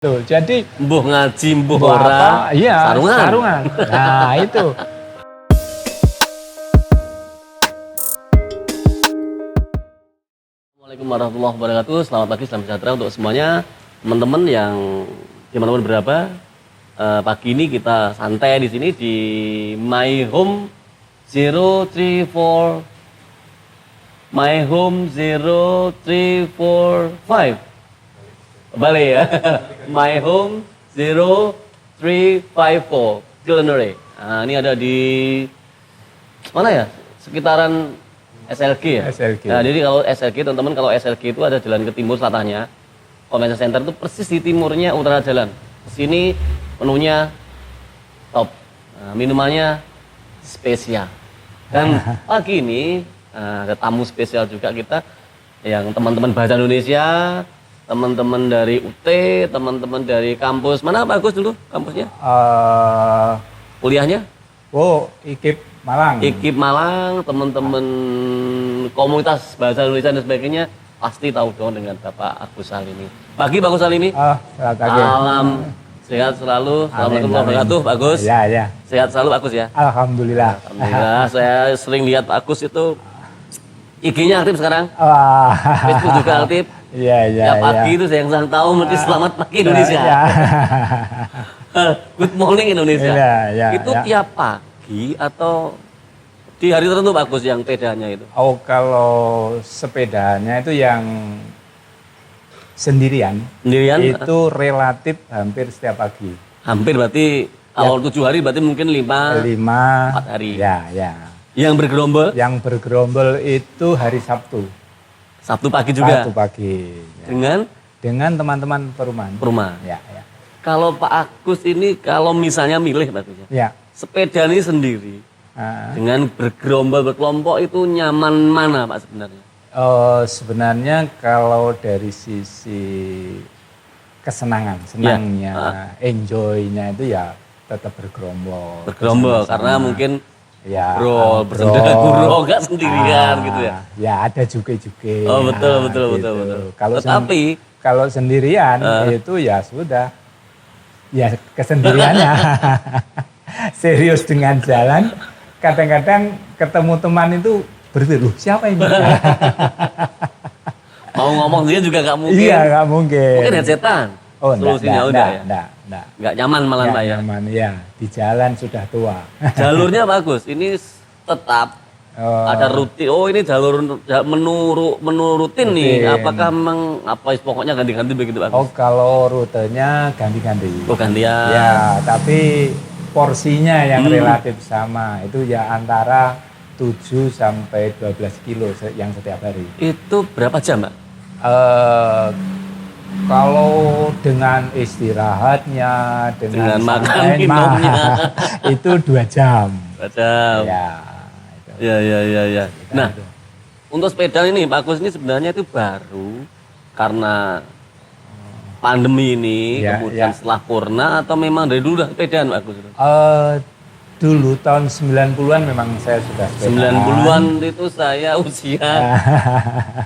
Tuh, jadi Mbuh ngaji, mbuh apa? ora, Iya, sarungan. sarungan. Nah, itu. Assalamualaikum warahmatullahi wabarakatuh. Selamat pagi, selamat sejahtera untuk semuanya. Teman-teman yang dimanapun berada, pagi ini kita santai di sini di My Home 034 My Home 0345. Balik ya. My Home 0354 Culinary. Nah, ini ada di mana ya? Sekitaran SLG ya? SLG. Nah, jadi kalau SLG, teman-teman, kalau SLG itu ada jalan ke timur selatannya. Convention Center itu persis di timurnya utara jalan. Sini menunya top. Nah, minumannya spesial. Dan pagi ini ada tamu spesial juga kita yang teman-teman bahasa Indonesia, teman-teman dari UT, teman-teman dari kampus. Mana Pak Agus dulu kampusnya? Kuliahnya? IKIP Malang. IKIP Malang, teman-teman komunitas bahasa Indonesia dan sebagainya pasti tahu dong dengan Bapak Agus Salimi. Pagi Pak Agus Salimi. Selamat pagi. Alam sehat selalu. Assalamualaikum warahmatullahi wabarakatuh, Pak Agus. Ya. Sehat selalu Pak Agus ya. Alhamdulillah. Alhamdulillah. Saya sering lihat Pak Agus itu IG-nya aktif sekarang. Facebook juga aktif. Iya. Ya pagi itu saya yang tahu mesti selamat pagi Indonesia. Ya. Good morning Indonesia. Iya, Itu ya. tiap pagi atau di hari tertentu bagus yang pedanya itu? Kalau sepedanya itu yang sendirian, Sendirian? itu relatif hampir setiap pagi. Hampir berarti kalau 7 hari berarti mungkin 4 hari. Ya. Yang bergerombol? Yang bergerombol itu hari Sabtu. Sabtu pagi juga? Sabtu pagi. Ya. Dengan teman-teman perumahan. Ya. Kalau Pak Agus ini kalau misalnya milih bagusnya. Ya. Sepeda ini sendiri dengan bergerombol berkelompok itu nyaman mana Pak sebenarnya? Sebenarnya kalau dari sisi senangnya, enjoy-nya itu ya tetap bergerombol. Bergerombol karena mungkin ya bersendera guru enggak sendirian gitu ya. Ya ada juga. Oh betul. Kalau sendirian itu ya sudah. Ya kesendiriannya. Serius dengan jalan, kadang-kadang ketemu teman itu berteruh, siapa ini? Mau ngomong dia juga nggak mungkin. Iya, nggak mungkin. Mungkin headsetan. Solusinya udah ya. Nggak nyaman malah Pak ya. Nyaman ya. Di jalan sudah tua. Jalurnya bagus. Ini tetap ada rutin. Oh ini jalur menu rutin nih. Apakah memang pokoknya ganti-ganti begitu Pak? Oh kalau rutenya ganti-ganti. Oh gantian. Ya tapi porsinya yang relatif sama. Itu ya antara 7 sampai 12 kilo yang setiap hari. Itu berapa jam Pak? Kalau dengan istirahatnya, dengan makan minumnya, itu 2 jam. 2 jam. Ya. Nah, untuk sepeda ini Pak Agus ini sebenarnya itu baru karena pandemi ini, kemudian setelah corona atau memang dari dulu udah sepedaan Pak Agus? Dulu tahun 90-an memang saya sudah sepedaan. 90-an itu saya usia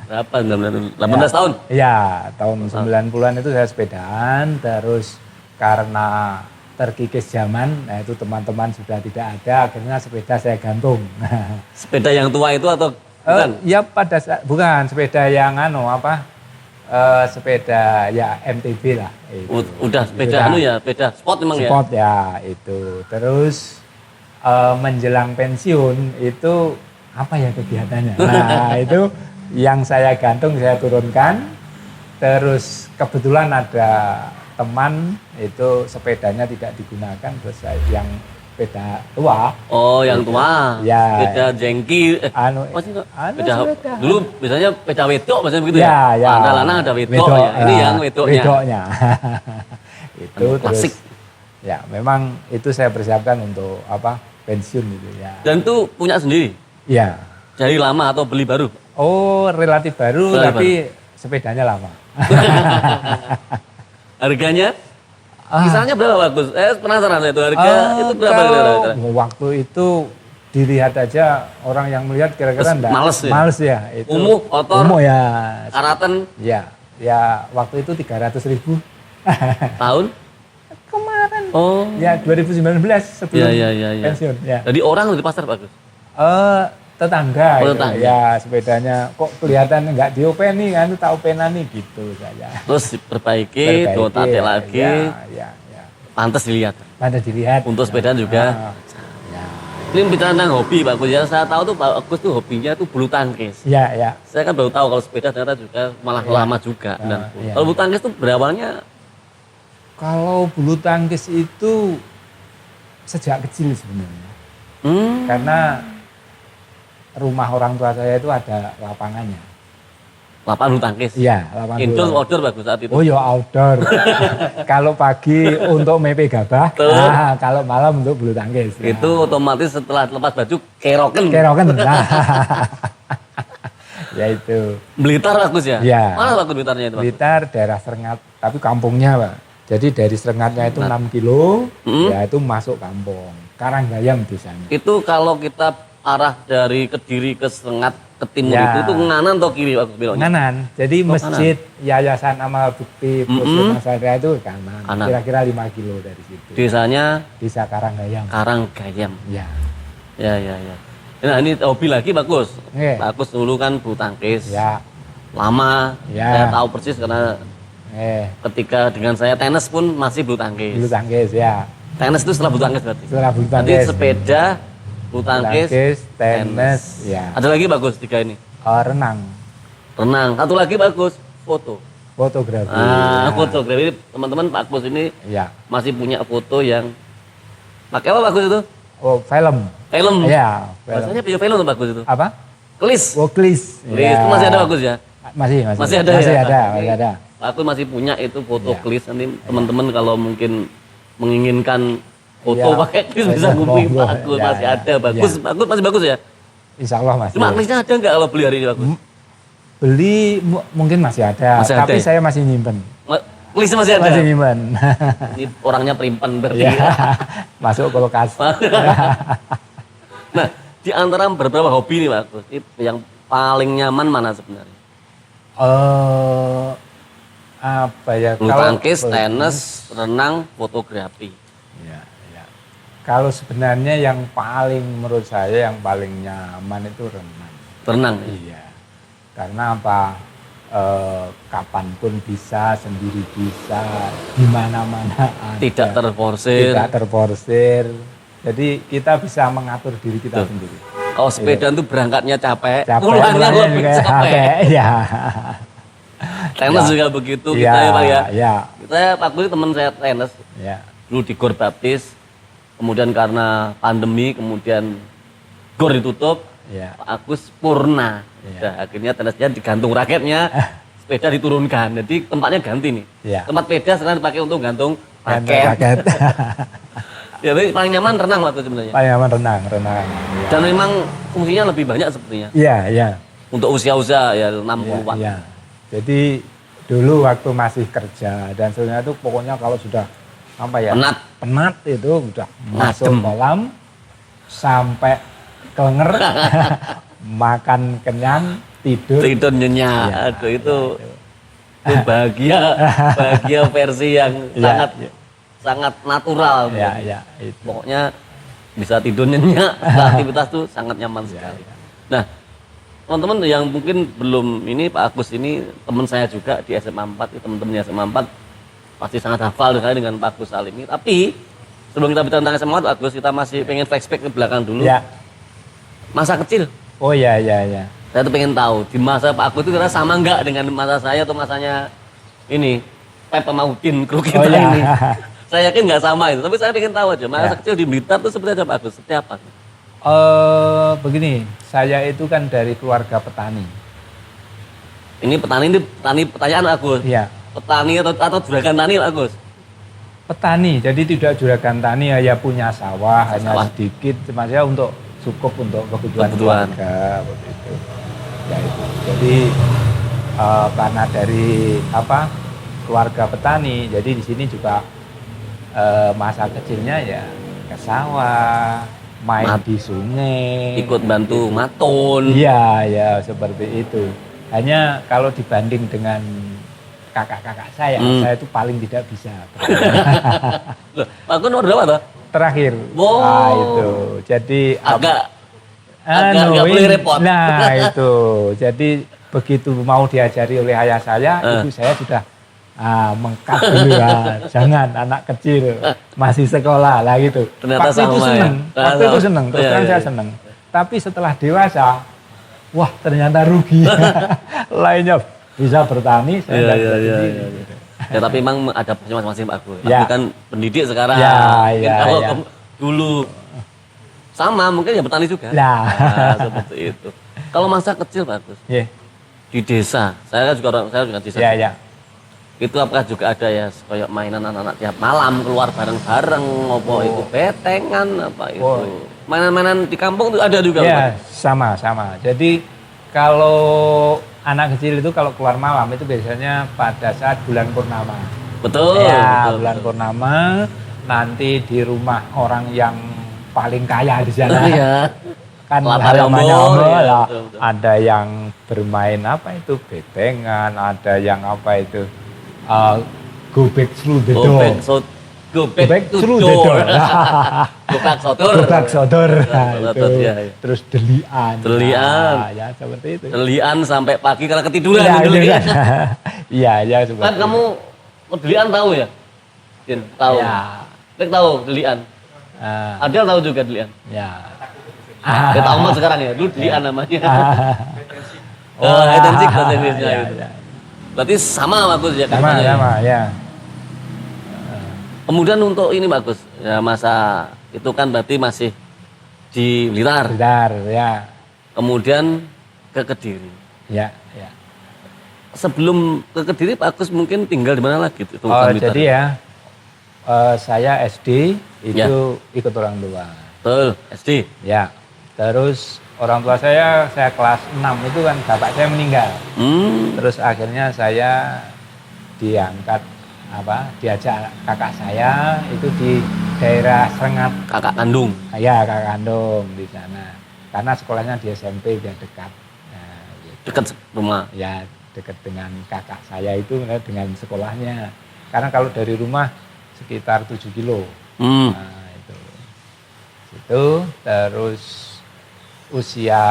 berapa? 18 tahun? Iya, tahun 90-an itu saya sepedaan, terus karena terkikis zaman, nah itu teman-teman sudah tidak ada, akhirnya sepeda saya gantung. Sepeda yang tua itu atau bukan? Ya bukan, sepeda yang sepeda ya MTB lah. Itu. Udah sepeda sepeda sport memang ya? Sport ya itu. Terus menjelang pensiun itu apa ya kegiatannya? Nah itu yang saya gantung saya turunkan. Terus kebetulan ada teman itu sepedanya tidak digunakan, terus yang sepeda tua. Oh yang tua? Ya. Sepeda jengki. Sepeda. Dulu biasanya sepeda wedok maksudnya begitu ya? Ya. Ada lanang ada wedok ya. Ini yang wedoknya. Itu klasik. Terus ya memang itu saya persiapkan untuk pensiun gitu ya. Dan itu punya sendiri? Iya. Dari lama atau beli baru? Oh relatif baru tapi sepedanya lama. Harganya? Kisarannya berapa Bagus? Penasaran itu harga itu berapa? Waktu itu dilihat aja orang yang melihat kira-kira enggak. Males ya. Itu. Kotor. Ya. Karatan. Ya waktu itu 300.000. Tahun? Kemarin. Oh. Ya 2019 sebelum Ya. pensiun. Ya. Jadi orang di pasar Pak Agus. Tetangga, Oh, gitu. tetangga. Ya sepedanya kok kelihatan nggak diopeni kan, tak openi gitu saya. Terus diperbaiki, dotate lagi. Ya. Pantas dilihat. Pada dilihat. Untuk sepeda juga. Ya. Ini bicara tentang hobi Pak Agus ya. Saya tahu tuh Pak Agus tuh hobinya tuh bulu tangkis. Ya. Saya kan baru tahu kalau sepeda ternyata juga malah lama juga. Dan iya. kalau bulu tangkis tuh berawalnya Kalau bulu tangkis itu sejak kecil sebenarnya. Karena rumah orang tua saya itu ada lapangannya. lapangan bulu tangkis. Iya, lapangan Indoor bulu. outdoor bagus saat itu. Oh ya outdoor. Kalau pagi untuk mepe gabah, kalau malam untuk bulu tangkis. Nah. Itu otomatis setelah lepas baju keroken. Keroken. Nah. Ya itu. Blitar bagus ya? Iya. Mana bagus Blitarnya itu? Pak? Blitar daerah Serengat, tapi kampungnya Pak. Jadi dari Serengatnya itu 6 kilo, ya itu masuk kampung. Karanggayam desanya. Itu kalau kita arah dari Kediri ke Serengat ke timur Ya. itu nganan atau kiri Pak beloknya? Kanan. Jadi masjid Yayasan Amal Bukti Puskesmas Sadria itu kanan. Kanan. Kira-kira 5 kilo dari situ. Desanya Desa Karanggayam. Karanggayam. Ya. Ya. Nah ini hobi lagi bagus. Oke. Bagus dulu kan bulu tangkis. Ya. Lama. Ya. Saya tahu persis karena ketika dengan saya tenis pun masih bulu tangkis. Bulu tangkis ya. Tenis itu setelah bulu tangkis berarti. Setelah bulu Nanti tangkis. sepeda, bulu tangkis, tenis, ya. Ada lagi bagus 3 ini. Renang, Renang. Satu lagi bagus, foto. fotografi. Fotografi. Teman-teman Pak Agus ini Ya. masih punya foto yang pakai apa bagus itu? Oh, film. Film. Ya, film. Rasanya video film tuh bagus itu. Apa? Klis. Oh, klis. Klis itu masih ada bagus ya? Masih Masih ada masih ya? ada, Ini masih ada. Pak Agus masih punya itu foto Ya. klis. Nanti teman-teman kalau mungkin menginginkan foto Ya. pakai klis bisa hubungi Monggo. Pak Agus. Ya, Masih ya. ada bagus. Ya. Pak Agus masih bagus ya? Insya Allah masih. Cuma klisnya ada nggak kalau beli hari ini Pak Agus? Beli mungkin masih ada, Masih ada tapi ya? saya masih nyimpen. Klisnya masih ada? Masih nyimpen. Ini orangnya perimpan berarti. Ya. Masuk kulkas. Nah, di antara beberapa hobi nih Pak Agus, yang paling nyaman mana sebenarnya? Apa ya? Bulu tangkis, tenis, renang, fotografi. Ya. Kalau sebenarnya yang paling menurut saya yang paling nyaman itu renang. Renang. Iya. Karena apa? Kapanpun bisa, sendiri bisa, di mana-mana ada. Tidak terforsir. Tidak terforsir. Jadi kita bisa mengatur diri kita sendiri. Kalau sepeda itu berangkatnya capek, Capek, pulangnya lebih juga capek. Ya. Tenis juga begitu Ya, kita ya Pak ya. ya. Saya Pak Agus teman saya tenis Ya. dulu di Gor Baptis. Kemudian karena pandemi, kemudian Gor ditutup. Ya. Pak Agus purna. Ya. Nah, akhirnya tenisnya digantung raketnya, sepeda diturunkan. Jadi tempatnya ganti nih. Ya. Tempat sepeda sekarang dipakai untuk gantung Gantung raket. raket. Ya, tapi paling nyaman renang waktu sebenarnya. Paling nyaman renang. Ya. Dan memang fungsinya lebih banyak sepertinya. Iya. Untuk usia-usia ya 60-an. Iya. Jadi dulu waktu masih kerja dan sebenarnya itu pokoknya kalau sudah apa ya? Penat itu udah masuk kolam sampai kelenger, makan kenyang, tidur. Tidur nyenyak. Ya, Aduh itu bahagia versi yang sangat natural. Ya, itu. Pokoknya bisa tidur nyenyak, aktivitas tuh sangat nyaman sekali. Nah, teman-teman yang mungkin belum ini Pak Agus ini teman saya juga di SMA 4, teman-teman di SMA 4 pasti sangat hafal sekali dengan Pak Agus Salimi. Tapi sebelum kita bicara tentang SMA 4, Pak Agus, kita masih pengen flashback ke belakang dulu. Ya. Masa kecil. Oh ya. Saya tuh pengen tahu di masa Pak Agus itu kira sama nggak dengan masa saya atau masanya ini Pep sama Udin kru kita ini. Saya yakin nggak sama itu, tapi saya pengen tahu aja masa kecil di Blitar itu seperti apa Pak Agus? Seperti apa? Begini, saya itu kan dari keluarga petani. Ini petani pertanyaan Agus. Iya. Petani atau juragan tani Pak Agus? Petani, jadi tidak juragan tani, ya punya sawah, hanya Sawah. sedikit, cuma ya untuk cukup untuk kebutuhan keluarga, begitu. Ya itu. Jadi karena dari keluarga petani, jadi di sini juga masa kecilnya ya ke sawah, main di sungai, Ikut bantu matun. Iya, ya seperti itu. Hanya kalau dibanding dengan kakak-kakak saya itu paling tidak bisa. Loh, aku nomor berapa toh? Terakhir. Wow. Nah, itu. Jadi Agak nggak boleh repot. Nah, itu. Jadi begitu mau diajari oleh ayah saya, ibu saya sudah mengkat dulu ya. Jangan anak kecil masih sekolah lah gitu. Ternyata Waktu itu sama seneng. ya. Waktu itu seneng. Terus terang saya seneng. Tapi setelah dewasa, wah ternyata rugi. Lainnya bisa bertani, saya nggak bisa sendiri. Ya tapi memang ada masing-masing Pak Agus. Ya. Aku kan pendidik sekarang. Ya, Mungkin ya, kalau ya. dulu sama mungkin ya bertani juga. Nah. Seperti itu. Kalau masa kecil Pak Agus, Yeah. di desa, saya kan juga orang, saya juga desa. Ya, ya. Itu apakah juga ada ya kayak mainan anak-anak tiap malam keluar bareng-bareng, ngopo itu betengan apa itu. Mainan-mainan di kampung itu ada juga. Ya, sama. Jadi kalau anak kecil itu kalau keluar malam itu biasanya pada saat bulan purnama. Betul. Ya, betul, bulan betul. purnama nanti di rumah orang yang paling kaya di sana. Iya. Kan Lapar halamannya ombol, ombol ya, lah. betul. Ada yang bermain apa itu betengan, ada yang apa itu gobek sludedor. Gobek sludedor. Gobak sodor. Gobak sodor. Nah, Betul, itu. ya, ya. Terus delian. Delian. Nah, ya seperti itu. Delian sampai pagi karena ketiduran Ya, dulu itu ya. kan. Iya, ya seperti Kan itu. kamu delian tahu ya? Din, tahu. Ya. Nek tahu delian. Ah, Adel tahu juga delian. ya. Kita tahu mah sekarang ya, dulu delian namanya. Oh, intensif bahasa Inggrisnya ya, itu. ya. Berarti sama bagus ya Sama, ceritanya. sama, ya. Kemudian untuk ini bagus, ya masa itu kan berarti masih di Blitar. Bentar, ya. Kemudian ke Kediri. Ya, ya. Sebelum ke Kediri Pak Agus mungkin tinggal di mana lagi tuh? Oh, jadi ya, saya SD itu Ya. ikut orang tua. Betul, SD. Ya. Terus orang tua saya kelas 6 itu kan bapak saya meninggal. Terus akhirnya saya diajak kakak saya itu di daerah Serengat. Kakak kandung. Ya, kakak kandung di sana. Karena sekolahnya di SMP biar dekat. Nah, gitu. Dekat rumah. Ya, dekat dengan kakak saya itu dengan sekolahnya. Karena kalau dari rumah sekitar 7 kilo. Nah, itu terus usia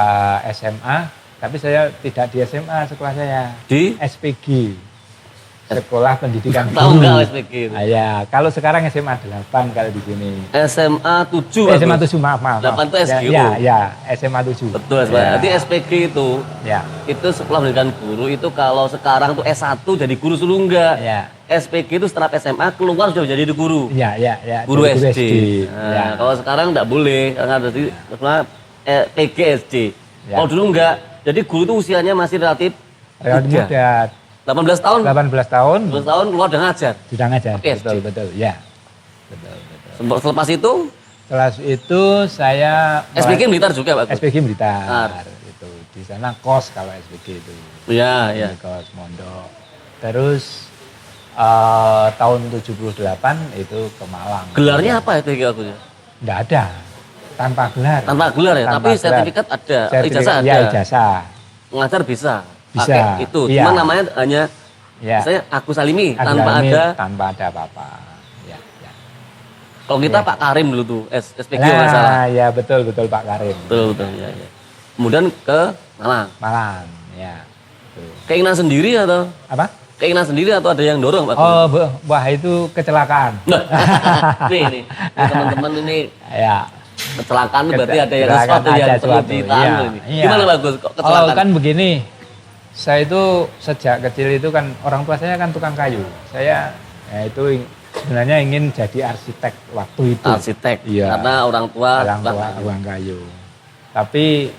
SMA, tapi saya tidak di SMA, sekolah saya Di? SPG, Sekolah Pendidikan Tahu Guru. nggak SPG itu? Ya, kalau sekarang SMA 8 kalau di sini. SMA 7. SMA 7, maaf. 8 itu SGU. Ya, SMA 7. Betul, Ya. Jadi SPG Ya, itu Sekolah Pendidikan Guru itu kalau sekarang tuh S1 jadi guru dulu enggak. ya, SPG itu setelah SMA keluar sudah jadi guru. ya. Guru Jadi SD. Nah, Ya. kalau sekarang enggak boleh karena ada di PGSD. Ya. Kalau dulu enggak. Jadi guru itu usianya masih relatif Relatif muda. 18 tahun. 18 tahun 18 tahun keluar dan ngajar. sudah ngajar. Oke, Betul. Ya. Betul. Selepas itu Setelah itu saya SPG Blitar juga, Pak. SPG Blitar. Itu di sana kos kalau SPG itu. Iya, iya. Di kos mondok. Terus tahun 78 itu ke Malang. Gelarnya apa SPG aku ya? Enggak ada. Tanpa gelar. Tanpa gelar ya, Tanpa tapi gelar. sertifikat ada, Sertifikat- ijazah ada. Ya, ijazah. Mengajar bisa. Bisa, Pakai itu. iya. Cuma namanya hanya Ya. misalnya Agus Salimi Agus tanpa Salimi, ada. tanpa ada apa-apa. Ya. Kalau kita Ya. Pak Karim dulu tuh, SPG nggak salah. Nah, ya betul Pak Karim. Betul, ya, ya. Kemudian ke Malang. Malang, ya. Tuh. Keinginan sendiri atau Apa? keinginan sendiri atau ada yang dorong, Pak? Oh, wah itu kecelakaan. nih, teman-teman ini Ya. kecelakaan itu berarti ada yang Kecelakaan, sesuatu yang ada perlu sesuatu, ditahan iya, ini. iya. Gimana bagus kok Oh, kecelakaan? kan begini. Saya itu sejak kecil itu kan orang tua saya kan tukang kayu. Saya sebenarnya ingin jadi arsitek waktu itu. Arsitek. Iya. Karena orang tua tukang kayu. Tapi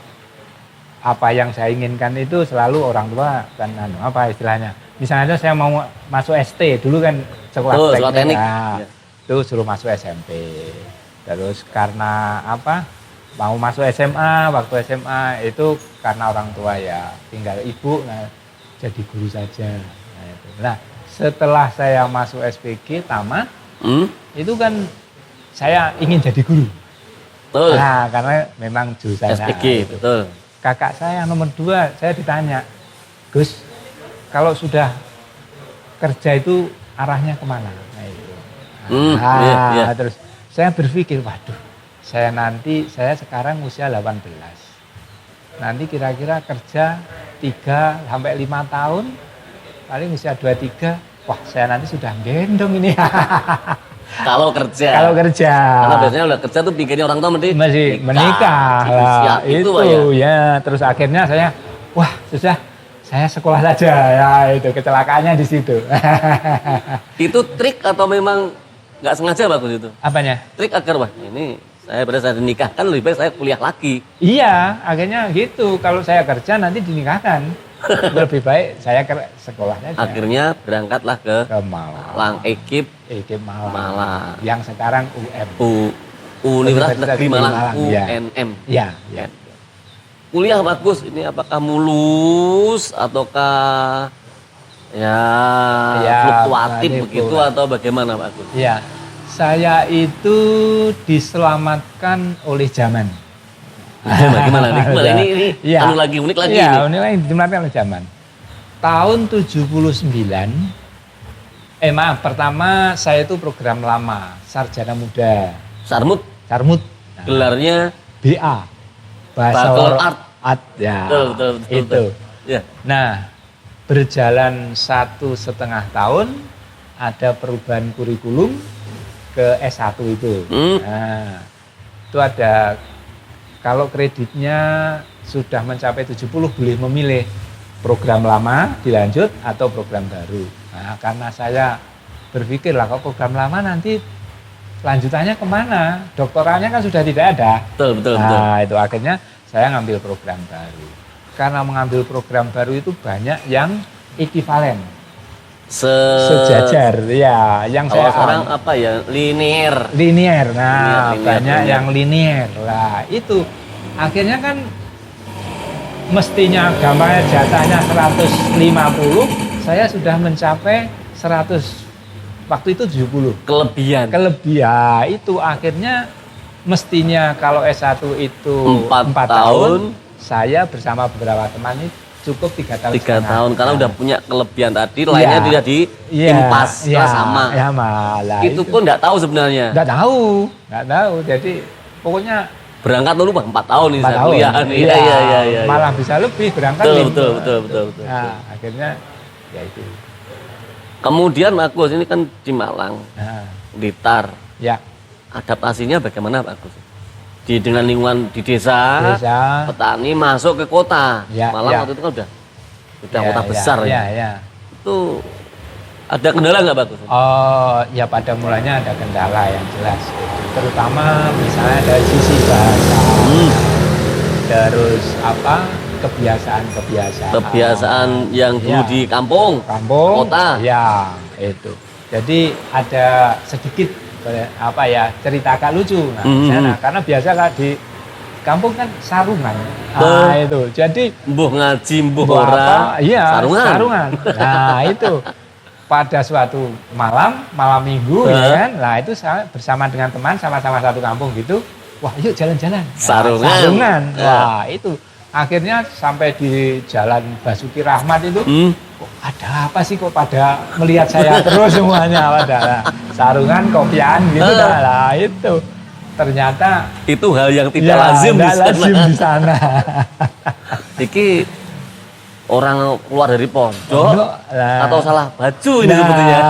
apa yang saya inginkan itu selalu orang tua kan apa istilahnya. Misalnya saya mau masuk ST dulu kan sekolah Betul, sekolah teknik. Nah, Iya. itu suruh masuk SMP. Terus karena apa? Mau masuk SMA, waktu SMA itu karena orang tua ya tinggal ibu, nah, jadi guru saja. Nah, itu. Nah, setelah saya masuk SPG tamat, itu kan saya ingin jadi guru. Betul. Nah, karena memang jurusan SPG, betul. Kakak saya nomor 2, saya ditanya, Gus, kalau sudah kerja itu arahnya kemana. Nah, itu. Iya. Terus saya berpikir, waduh, saya sekarang usia 18. Nanti kira-kira kerja 3 sampai 5 tahun, paling usia 23, wah saya nanti sudah gendong ini. Kalau kerja. Karena biasanya udah kerja tuh pikirnya orang tua masih menikah. Lah, itu Pak, ya. Terus akhirnya saya, wah sudah, saya sekolah saja. Ya itu kecelakaannya di situ. Itu trik atau memang nggak sengaja bagus itu? Apanya? Trik agar wah ini pada saat dinikahkan lebih baik saya kuliah lagi. Iya, akhirnya gitu. Kalau saya kerja nanti dinikahkan. Lebih baik saya sekolah saja. Akhirnya berangkatlah ke Malang. Ekip Malang. Yang sekarang Universitas Negeri Malang, ya. UNM. Ya. Kuliah bagus. Ini apakah mulus ataukah ya fluktuatif begitu atau bagaimana Pak Agus? Ya, saya itu diselamatkan oleh zaman. Gimana ini ya. lagi unik lagi. Iya, unik lagi diselamatkan oleh zaman. Tahun 79, pertama saya itu program lama, sarjana muda. Sarmut. Nah, Gelarnya BA. Bachelor Art. Ya. Betul. Itu. Ya. Nah, berjalan 1,5 tahun ada perubahan kurikulum ke S1 itu. Nah, itu ada, kalau kreditnya sudah mencapai 70 boleh memilih program lama dilanjut atau program baru. Nah, karena saya berpikir lah, kalau program lama nanti lanjutannya kemana? Doktoralnya kan sudah tidak ada. Betul. Itu akhirnya saya ngambil program baru. Karena mengambil program baru itu banyak yang ekivalen. Sejajar, ya. Yang kalau saya sekarang apa ya, linear. Nah, banyak yang linear. Lah, itu akhirnya kan mestinya gampangnya jatahnya 150, saya sudah mencapai 100. Waktu itu 70. Kelebihan. Itu akhirnya mestinya kalau S1 itu 4 tahun, saya bersama beberapa teman ini cukup 3 tahun. 3 tahun karena udah punya kelebihan tadi, lainnya tidak diimpas sama. Ya, malah itu pun nggak tahu sebenarnya. Nggak tahu. Jadi pokoknya berangkat dulu 4 tahun nih saya kuliah. Iya. Malah bisa lebih berangkat. Betul. Nah, akhirnya ya itu. Kemudian Pak Agus ini kan di Malang, Blitar. Ya. Adaptasinya bagaimana Pak Agus? Dengan lingkungan di desa, petani masuk ke kota. Malang waktu itu kan udah kota besar ya. Itu ada kendala nggak Pak Agus? Oh, ya pada mulanya ada kendala yang jelas. Terutama misalnya dari sisi bahasa. Terus kebiasaan yang dulu di kampung, kota. Ya, itu. Jadi ada sedikit cerita agak lucu. Karena biasa di kampung kan sarungan. Itu. Jadi mbuh ngaji, mbuh ora. Iya, sarungan. Nah, itu pada suatu malam minggu ya kan. Nah, itu saya bersama dengan teman sama-sama satu kampung gitu. Wah, yuk jalan-jalan. Sarungan. Wah, itu. Akhirnya sampai di Jalan Basuki Rahmat itu, kok ada apa sih kok pada melihat saya terus semuanya pada sarungan, kopian gitu lah itu. Ternyata itu hal yang tidak lazim di sana. Iki orang keluar dari pondok atau salah baju ini sebetulnya.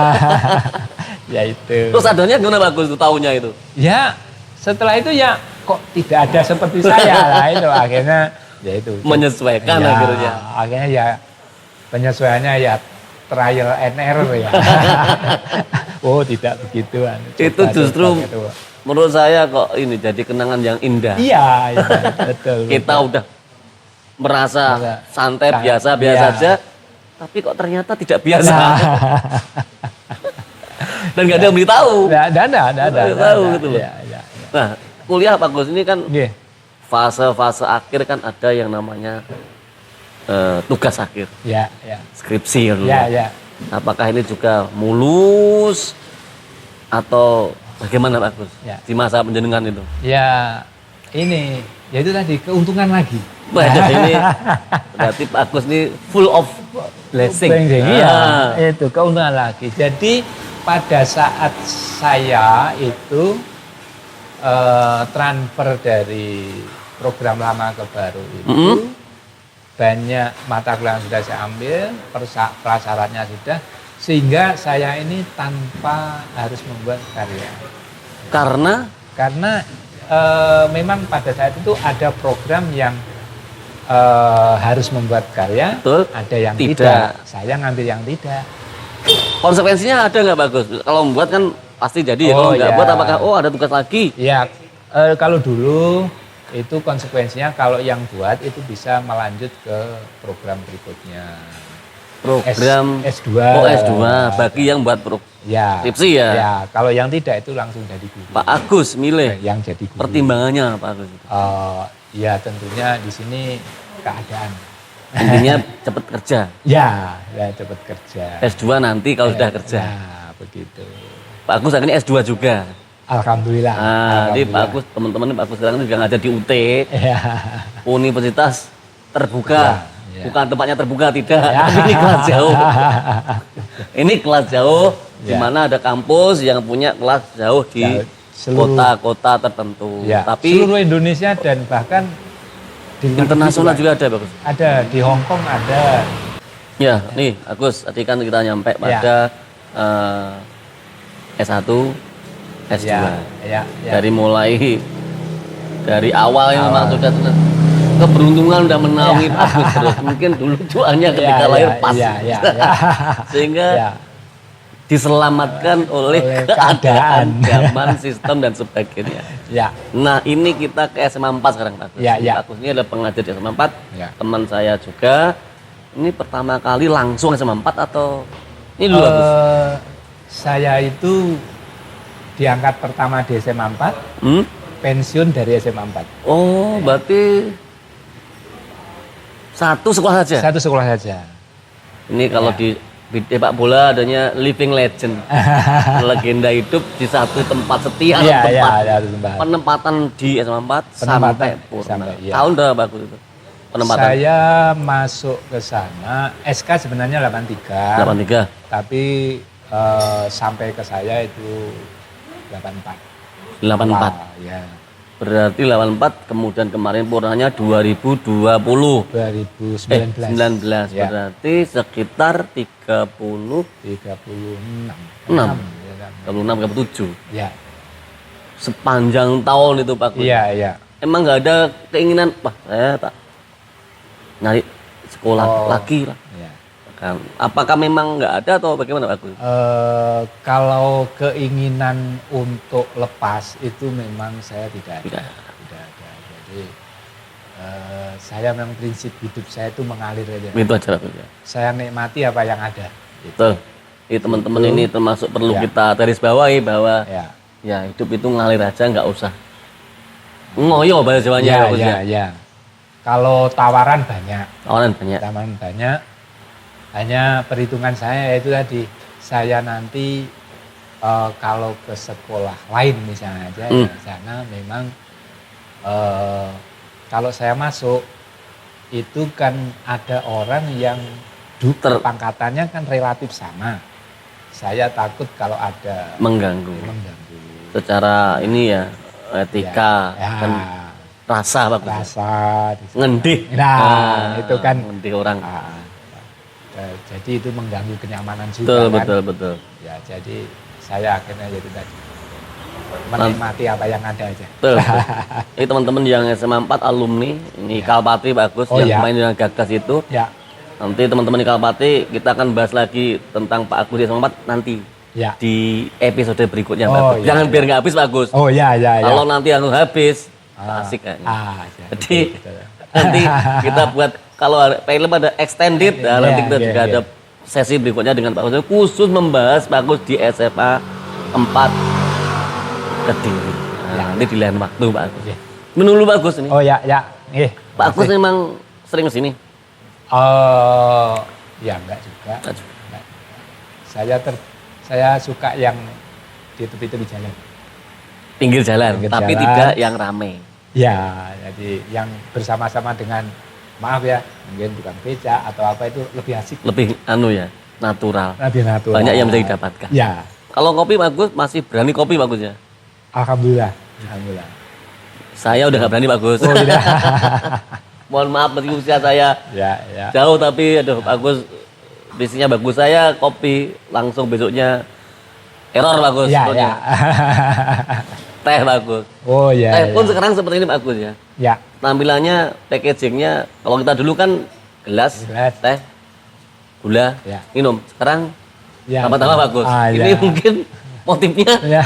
Ya itu. Terus sadarnya gimana bagus itu tahunya itu? Ya, setelah itu ya kok tidak ada seperti saya lah itu akhirnya. Ya itu menyesuaikan akhirnya ya penyesuaiannya ya trial and error ya. Oh tidak begituan. Itu justru menurut saya kok ini jadi kenangan yang indah. Iya betul. Kita udah merasa santai biasa saja, tapi kok ternyata tidak biasa. Dan nggak ada yang beritahu. Nggak ada. Gitu loh. Nah kuliah Pak Gus ini kan. Fase-fase akhir kan ada yang namanya tugas akhir, skripsi dulu. Apakah ini juga mulus atau bagaimana Pak Gus di masa penjenengan itu? Ya ini, ya itu tadi keuntungan lagi. Waduh, ini berarti Pak Agus ini full of blessing. Iya, itu keuntungan lagi. Jadi pada saat saya itu transfer dari program lama ke baru itu banyak mata kuliah yang sudah saya ambil, prasyaratnya sudah, sehingga saya ini tanpa harus membuat karya. Karena memang pada saat itu ada program yang harus membuat karya, betul, ada yang tidak. Saya ngambil yang tidak. Konsekuensinya ada nggak Bagus? Kalau membuat kan pasti jadi ya. Kalau nggak buat apakah ada tugas lagi? Ya, kalau dulu itu konsekuensinya kalau yang buat itu bisa melanjut ke program berikutnya. Program S2. Oh S2 bagi yang buat skripsi ya. Ya, kalau yang tidak itu langsung jadi guru. Pak Agus milih. Yang jadi guru. Pertimbangannya Pak Agus? Ya tentunya di sini keadaan. Intinya cepat kerja. Ya cepat kerja. S2 nanti kalau sudah kerja. Ya, begitu. Pak Agus akhirnya S2 juga. Alhamdulillah. Jadi Pak Agus, teman-teman Pak Agus sekarang juga ngajar di UT. Ya. Universitas terbuka. Ya. Bukan tempatnya terbuka, tidak. Ini kelas jauh. Ini kelas jauh, di mana ada kampus yang punya kelas jauh di kota-kota tertentu. Ya, tapi seluruh Indonesia dan bahkan di internasional juga ada Bagus. Ada di Hong Kong ada. Ya, nih Agus, tadi kan kita nyampe pada S1, S2. Ya. Dari mulai dari awal yang memang sudah keberuntungan udah menaungi Pak Agus terus. Mungkin dulu jualnya ketika lahir pas. Sehingga diselamatkan oleh keadaan, zaman, sistem dan sebagainya. Ya. Nah ini kita ke SMA 4 sekarang Pak Agus. Pak Agus ini adalah pengajar di SMA 4, teman saya juga. Ini pertama kali langsung SMA 4 atau ini dulu Agus? Saya itu diangkat pertama di SMA 4, pensiun dari SMA 4. Oh berarti satu sekolah saja? Satu sekolah saja. Ini kalau di sepak bola adanya living legend, legenda hidup di satu tempat setia, tempat penempatan di SMA 4 sampai purna. Tahun berapa Bagus itu penempatan? Saya masuk ke sana SK sebenarnya 83. Tapi sampai ke saya itu 84. Ya. Berarti 84, kemudian kemarin purnanya 2019. Ya. Berarti sekitar 36, 37. Ya. Sepanjang tahun itu Pak Gus. Iya. Emang nggak ada keinginan, saya tak nyari sekolah lagi lah. Ya. Kan, apakah memang nggak ada atau bagaimana Pak Gus? Kalau keinginan untuk lepas itu memang saya tidak ada. Jadi saya memang prinsip hidup saya itu mengalir aja. Itu aja Pak Gus. Saya nikmati apa yang ada. Betul. Jadi teman-teman ini termasuk perlu kita garis bawahi bahwa ya hidup itu ngalir aja, nggak usah ngoyo bahasa Jawanya. Ya. Kalau tawaran banyak. Hanya perhitungan saya itu tadi, saya nanti kalau ke sekolah lain misalnya aja di sana memang kalau saya masuk itu kan ada orang yang pangkatannya kan relatif sama. Saya takut kalau ada mengganggu. Secara ini ya etika dan rasa Bagus. Rasa ngendih. Nah, itu kan ngendih orang. Jadi itu mengganggu kenyamanan juga betul. Ya, jadi saya akhirnya jadi tadi menikmati apa yang ada aja. Betul. Ini teman-teman yang SMA 4 alumni, ini Kalpatri Bagus yang main dengan Gagas itu. Ya. Nanti teman-teman di Kalpatri kita akan bahas lagi tentang Pak Agus di SMA 4 nanti. Ya. Di episode berikutnya Bagus. Jangan biar nggak habis Bagus. Kalau nanti yang habis asik kayaknya. Jadi nanti kita buat kalau film ada extended, nanti kita juga ada sesi berikutnya dengan Pak Agus khusus membahas Pak Agus di SMA 4 Kediri. Nanti di lain waktu Pak Agus. Menunggu Pak Agus ini. Pak Agus memang sering kesini? Ya enggak juga. Saya suka yang di tepi-tepi jalan. Pinggir jalan, tapi tidak yang ramai. Ya, jadi yang bersama-sama dengan, maaf ya, mungkin bukan beca atau apa itu lebih asik, Lebih ya, natural. lebih natural. Banyak yang bisa didapatkan. Ya, Kalau kopi bagus, masih berani kopi bagus ya. alhamdulillah, alhamdulillah. Saya udah gak berani bagus. Oh tidak. Mohon maaf meski usia saya Ya, ya. jauh tapi aduh bagus. Visinya bagus, saya kopi langsung besoknya error bagus. Ya, Pokoknya. ya. Teh bagus. Oh ya. Teh pun Ya. sekarang seperti ini bagus ya. Ya, Tampilannya, packagingnya, kalau kita dulu kan gelas, Gelas. teh, gula, Ya. minum. Sekarang ya. tambah-tambah bagus. Ah, Ini ya. mungkin motifnya Ya.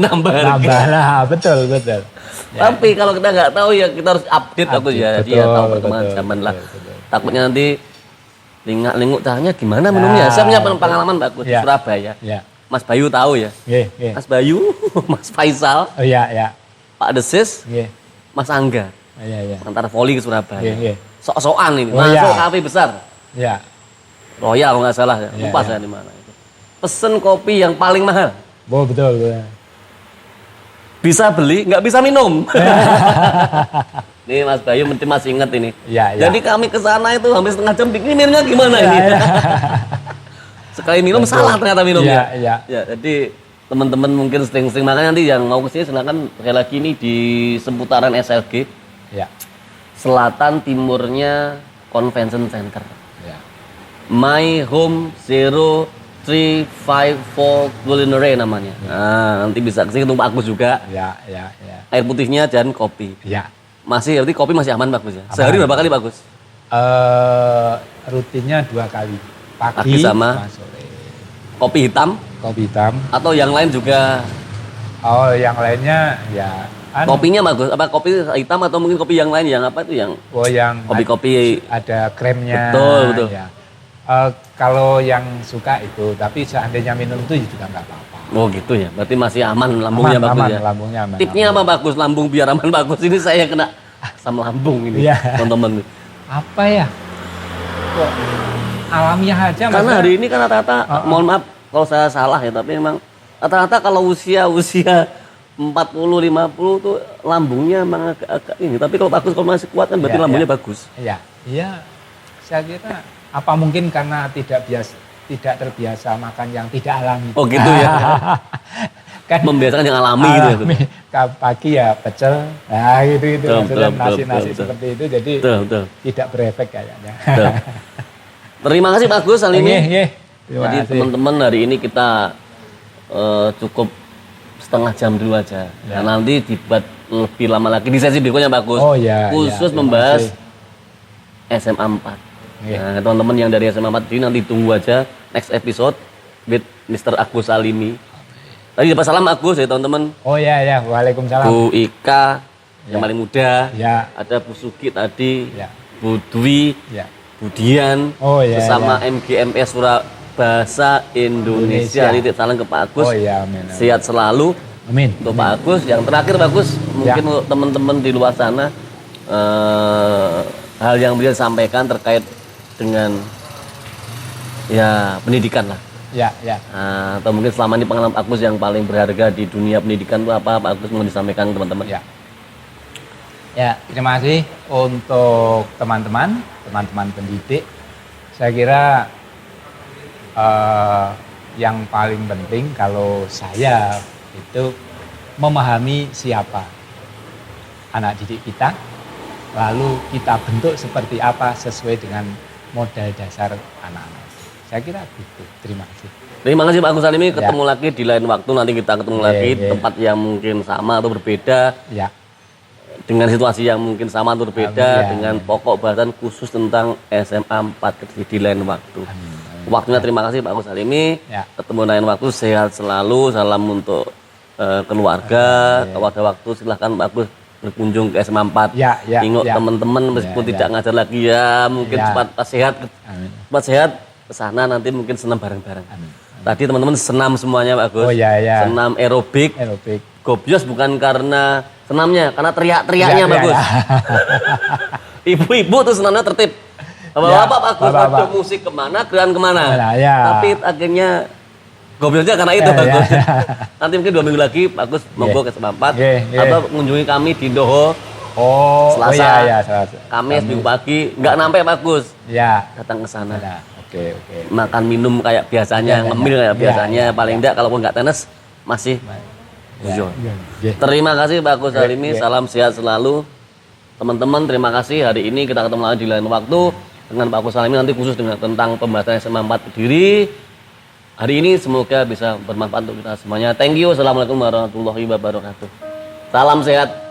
nambah harga. Nambah lah, betul, betul. Ya. Tapi kalau kita nggak tahu ya kita harus update bagus ya. Jadi ya Betul, tahu perkembangan betul, zaman lah. betul, betul. Takutnya nanti linguk caranya gimana minumnya. Ya. Saya punya pengalaman bagus di Ya. Surabaya. Ya. Mas Bayu tahu ya. Nggih, nggih. Mas Bayu, Mas Faisal, Oh ya, ya. Pak Desis, Nggih. Mas Angga. Oh, ya, ya. Antar voli ke Surabaya. Nggih, nggih. Sok-sokan ini. Oh, Masuk ya. kafe besar. Ya. Royal kalau nggak salah. Ya, Lupa ya. saya di mana itu. Pesen kopi yang paling mahal. Oh, betul, betul. Bisa beli, nggak bisa minum. Nih Mas Bayu mesti masih ingat ini. Ya, ya. Jadi kami ke sana itu hampir setengah jam, ini minumnya gimana Ya, ini? ya. Sekali minum Betul. salah ternyata minumnya. Ya, ya. Ya, jadi teman-teman mungkin sering-sering makanya nanti yang mau kesini silakan sekali lagi ini di seputaran SLG, Ya. selatan timurnya Convention Center. Ya. My Home 0354 Culinary namanya. Nah, nanti bisa kesini ketemu Pak Agus juga. Ya, ya, ya. Air putihnya dan kopi. Ya. Masih, berarti kopi masih aman bagus ya? Aman. Sehari berapa kali bagus? Rutinnya 2 kali. Pagi sama sore. Kopi hitam Kopi hitam. atau yang lain juga? Oh, yang lainnya ya. Kopinya bagus, apa kopi hitam atau mungkin kopi yang lain yang apa itu yang Oh, yang kopi-kopi? ada kremnya. Betul, betul. Ya. Kalau yang suka itu, tapi seandainya minum itu juga nggak apa-apa. Oh gitu ya, berarti masih aman lambungnya bagus aman, ya? lambungnya aman. Tipnya apa bagus, lambung biar aman bagus. Ini saya kena asam lambung ini, Iya. teman-teman. Apa ya? Kok alamiah aja Mas? Karena hari ini kan rata-rata, mohon maaf kalau saya salah ya, tapi memang rata-rata kalau usia 40-50 tuh lambungnya emang agak ini. Tapi kalau bagus, kalau masih kuat kan berarti Iya, lambungnya iya. bagus. Iya, iya. Saya kira apa mungkin karena tidak terbiasa makan yang tidak alami. Oh gitu ya. Kan Membiasakan yang alami gitu ya. alami. Pagi ya pecel. Nah, gitu Betul, maksudnya betul, nasi-nasi betul. seperti itu jadi Betul, betul. tidak berefek kayaknya. Betul. Terima kasih Pak Gus kali ini. Nggih, nggih. Terima Jadi kasih. teman-teman hari ini kita cukup setengah jam dulu aja. Ya. Nah, nanti dibuat lebih lama lagi di sesi berikutnya Pak Gus. Oh, ya, Khusus ya, terima membahas kasih. SMA 4. Iya. Nah, teman-teman yang dari SMA 4 ini nanti tunggu aja next episode with Mr. Agus Salimi. Tadi dapat salam Agus ya teman-teman. Oh ya ya, waalaikumsalam. Bu Ika yang Ya. paling muda. Ya. Ada Bu Suki tadi. Ya. Bu Dwi. Ya. Budian Oh, ya, bersama ya. MGMS Bahasa Indonesia. Indonesia. Titip salam ke Pak Agus. Oh ya, amin. amin. Sehat selalu Amin. untuk Pak Agus. Yang terakhir Pak Agus, mungkin untuk teman-teman di luar sana hal yang bisa disampaikan terkait dengan ya pendidikan lah. Ya, ya. Atau mungkin selama ini pengalaman Pak Agus yang paling berharga di dunia pendidikan itu apa Pak Agus mau disampaikan ke teman-teman? Ya. Ya, terima kasih untuk teman-teman pendidik. Saya kira yang paling penting kalau saya itu memahami siapa anak didik kita, lalu kita bentuk seperti apa sesuai dengan modal dasar anak-anak. Saya kira gitu. Terima kasih. Terima kasih Pak Agus Salimi. Ya. Ketemu lagi di lain waktu. Nanti kita ketemu Oke, lagi di oke. tempat yang mungkin sama atau berbeda. Ya, Dengan situasi yang mungkin sama atau berbeda. Amin, ya. Dengan pokok bahasan khusus tentang SMA 4 di lain waktu. amin. Waktunya terima kasih Pak Agus Salimi. Ya. Ketemu lain waktu. Sehat selalu. Salam untuk keluarga. Ya. Kalau ada waktu silahkan Pak Agus berkunjung ke SMA 4. Ya, ya, Tengok ya. teman-teman meskipun Ya, tidak ya. ngajar lagi ya. Mungkin Ya. cepat sehat. Amin. Cepat sehat ke sana nanti mungkin senam bareng-bareng. Amin. Tadi teman-teman senam semuanya Pak Gus. Oh, ya, ya. Senam aerobik. Aerobik. Gobyos bukan karena senamnya, karena teriak-teriaknya Teriak-teriak, bagus. ya. Ibu-ibu tuh senamnya tertib. Bapak-bapak bagus, bapak-bapak. waduh musik kemana, gerakan kemana. Nah, ya. Tapi akhirnya gobyosnya karena itu Ya, Pak ya. Gus. Nanti mungkin 2 minggu lagi Pak Gus monggo ke SMA 4 Ye, ye. atau mengunjungi kami di Doho Oh, Selasa, oh iya, Selasa. Kamis, Minggu pagi, nggak nampe bagus. Ya. Datang ke sana. Nah, oke. Makan minum kayak biasanya, Ya, ngemil kayak ya, biasanya, ya, paling enggak kalaupun nggak tenis masih Ya. hijau. Oke. Terima kasih Pak Gus Halimi, Ya. salam sehat selalu. Teman-teman terima kasih, hari ini kita ketemu lagi di lain waktu dengan Pak Gus Halimi nanti khusus dengan tentang pembahasan SMA 4 Kediri. Hari ini semoga bisa bermanfaat untuk kita semuanya. Thank you, assalamualaikum warahmatullahi wabarakatuh. Salam sehat.